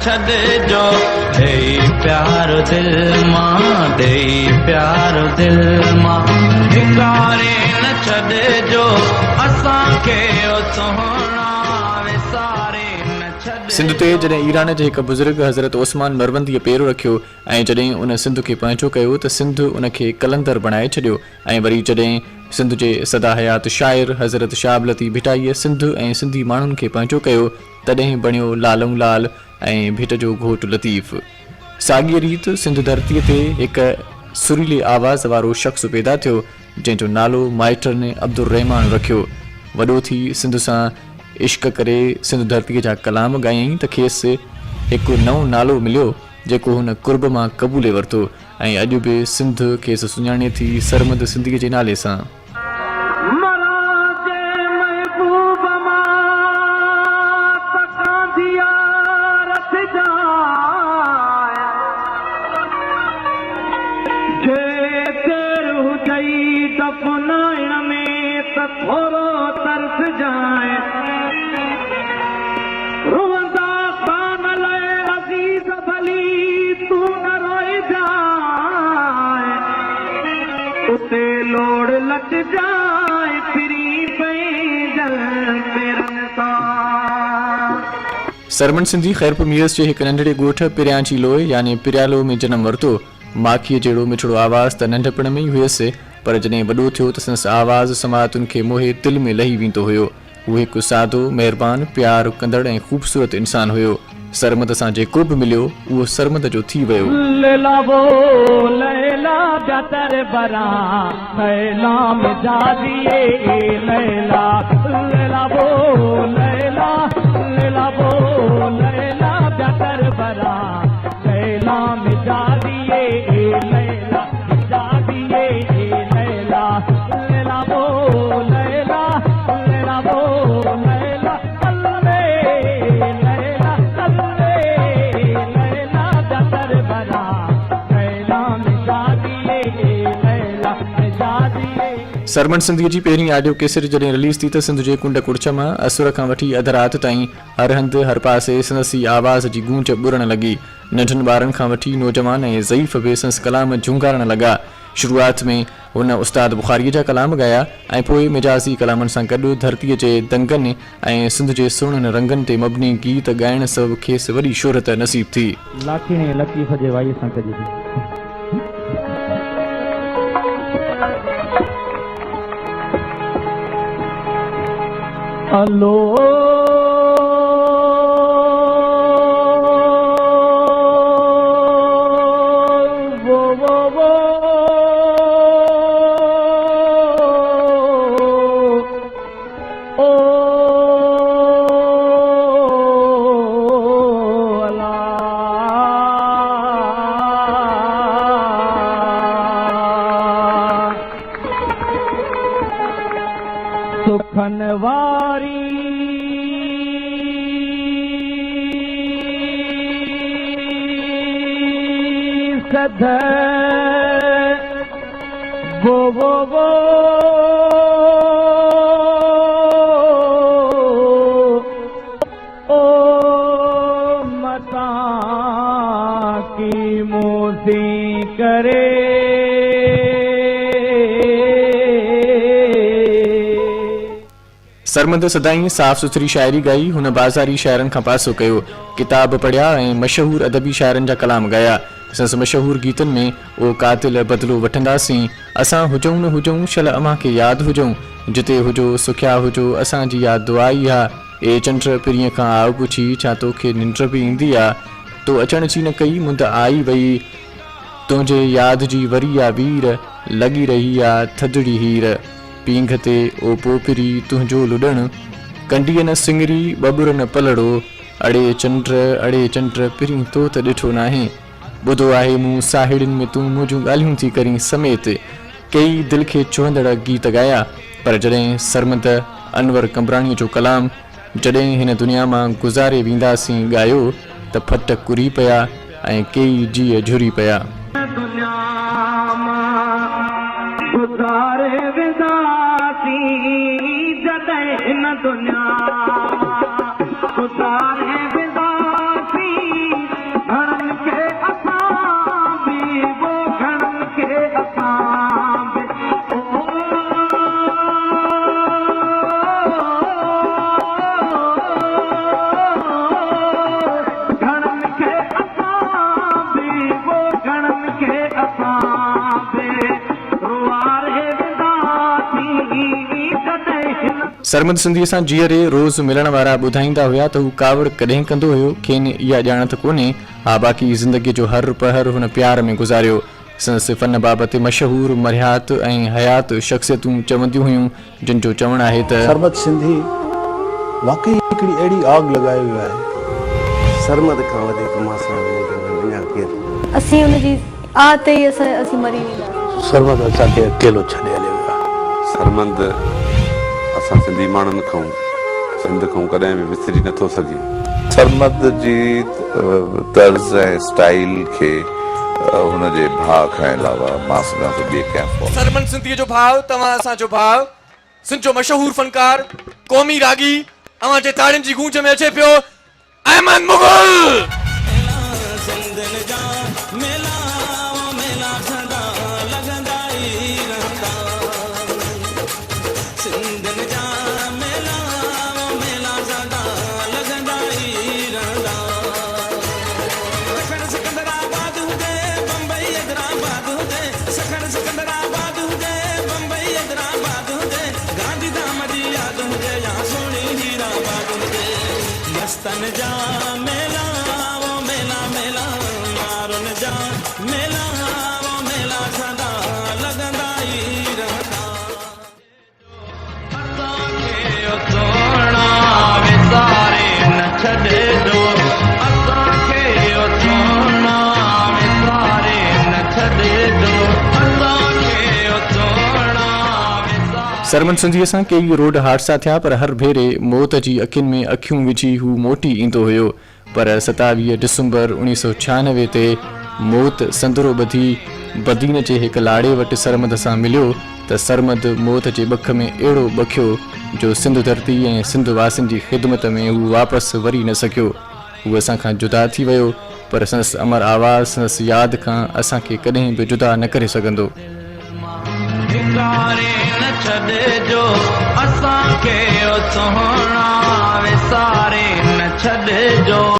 छॾिजो दे प्यार दिल मां दे प्यार दिल मां धिकारे न छॾिजो असांखे ओ सोहणा विसारे न छॾिजो। सिंध ते जॾहिं ईरान जे हिकु बुज़ुर्ग हज़रत ओस्मान मरवंदीअ पेरो रखियो ऐं जॾहिं उन सिंध खे पंहिंजो कयो त सिंध उनखे कलंदर बणाए छॾियो ऐं वरी जॾहिं सिंध जे सदा हयात शाइर हज़रत शाह लतीफ़ भिटाईअ सिंध ऐं सिंधी माण्हुनि खे पंहिंजो कयो तॾहिं बणियो लालऊं लाल ऐं भिट जो घोट लतीफ़। साॻीअ रीति सिंध धरतीअ ते हिकु सुरीले आवाज़ वारो शख़्स पैदा थियो जंहिंजो नालो माइटर ने अब्दुर रहमान रखियो। वॾो थी सिंध सां इश्क करे सिंध धरतीअ जा कलाम ॻायईं त खेसि हिकु नओं नालो मिलियो जेको हुन कुर्ब मां क़बूले वरितो ऐं अॼु बि सिंध खेसि सुञाणे थी सरमद सिंधीअ जे नाले सां। सरमन सिंधी ख़ैरपुर मीरस जे हिकु नंढड़े ॻोठ पिरियांची लोए यानी पिरियालो में जनम वरितो। माखीअ जहिड़ो मिठड़ो आवाज़ त नंढपण में ई हुयसि पर जॾहिं वॾो थियो त संदसि आवाज़ समातुनि खे मोहे दिलि में लही वेंदो हुयो। उहो हिकु सादो महिरबान प्यार कंदड़ ऐं ख़ूबसूरत इंसान हुयो। सरमद सां जेको बि मिलियो उहो सरमद जो थी वियो। सरमन सिंधीअ जी पहिरीं ऑडियो कैसेट जॾहिं रिलीज़ थी त सिंध जे कुंड कुड़च मां असुर खां वठी अध राति ताईं हर हंधि हर पासे संदसि आवाज़ जी गूंज ॿुरण लॻी। नंढनि ॿारनि खां वठी नौजवान ऐं ज़ईफ़ बि संदसि कलाम झुंगारण लॻा। शुरूआत में हुन उस्ताद बुखारीअ जा कलाम ॻाया ऐं पोइ मिजाज़ी कलामनि सां गॾु धरतीअ जे दंगनि ऐं सिंध जे सुहिणनि रंगनि ते मबनी गीत ॻाइण सबबि खेसि वॾी शोहरत नसीब थी। अलो सरमद सदाई साफ़ सुथरी शाइरी गाई। हुन बाज़ारी शाइरनि खां पासो कयो, किताब पढ़िया ऐं मशहूर अदबी शाइरनि जा कलाम गाया। संस मशहूर गीतनि में ओ कातिल बदिलो वठंदासीं, असां हुजूं न हुजूं शल अमां खे यादि हुजूं, जिते हुजो सुखिया हुजो असांजी यादि दुआई आहे। ए चंड पिरीअ खां आउ पुछी छा तोखे निंड बि ईंदी आहे, तो अचण जी न कई मुंद आई वई, तुंहिंजे यादि जी वरी आहे वीर, लॻी रही आहे थधड़ी हीर, पींघ ते ओ पोपिरी तुंहिंजो लुॾण, कंडीअ न सिंगरी बबुर न पलड़ो, अड़े चंड पिरी तो त ॾिठो नाहे, ॿुधो आहे मूं साहिड़ियुनि में तूं मुंहिंजूं ॻाल्हियूं थी करीं समेत। कई दिलि खे चुहंदड़ गीत ॻाया, पर जॾहिं सरमद अनवर कमराणीअ जो कलाम जॾहिं हिन दुनिया मां गुज़ारे वेंदासीं ॻायो त फट कुरी पिया ऐं कई जीअ झुरी पिया। दुनिया सरमद सिंधीअ सां जीअरे रोज़ मिलण वारा ॿुधाईंदा हुआ त हू कावड़ कॾहिं कंदो हुयो, खेनि इहा ॼाणत कोन्हे। हा, बाक़ी ज़िंदगीअ जो हर पहर हुन प्यार में गुज़ारियो। संदसि फ़न बाबति मशहूर मरियात ऐं हयात शख़्सियतूं चवंदियूं हुयूं, जिन जो चवणु आहे त सरमद सिंधी वाकई हिकिड़ी अहिड़ी आग लॻाए वियो आहे। सरमद खां वधीक मां सां अञा केरु असीं हुनजी आत ई असीं मरी वेंदा। सरमद असांखे अकेलो छॾे हलियो वियो आहे। सरमद असां सिंधी माण्हुनि खां सिंध खां कॾहिं बि विसरी नथो सघे। सरमद जी तर्ज़ ऐं स्टाइल खे हुनजे भाउ खां अलावा मां सघां थो ॿिए कंहिं सरमद सिंधीअ जो भाउ, तव्हां असांजो भाउ, सिंध जो मशहूर फनकार, क़ौमी रागी, अव्हां जे ताड़ियुनि जी गूंज में अचे पियो अहमद मुग़ल। मस्तन जा मेला वो मेला मेला मारुन जा मेला वो मेला सदा लगंदा ई रहंदा। असांखे सोना विसारे न छॾे दो, असांखे सोना विसारे न छॾे दो, असांखे सोना। सरमद सिंधीअ सां कई रोड हादसा थिया, पर हर भेरे मौत जी अखियुनि में अखियूं विझी हू मोटी ईंदो हुयो। पर 27 डिसंबर 1996 ते मौत संदरो ॿधी बदीन जे हिकु लाड़े वटि सरमद सां मिलियो त सरमद मौत जे ॿख में अहिड़ो ॿखियो जो सिंध धरती ऐं सिंध वासियुनि जी ख़िदमत में हू वापसि वरी न सघियो। हू असांखां जुदा थी वियो, पर संदसि अमर आवाज़, संदसि यादि खां असांखे कॾहिं बि जुदा न करे सघंदो। न छॾिजो असांखे सोहणा विसारे न छॾिजो।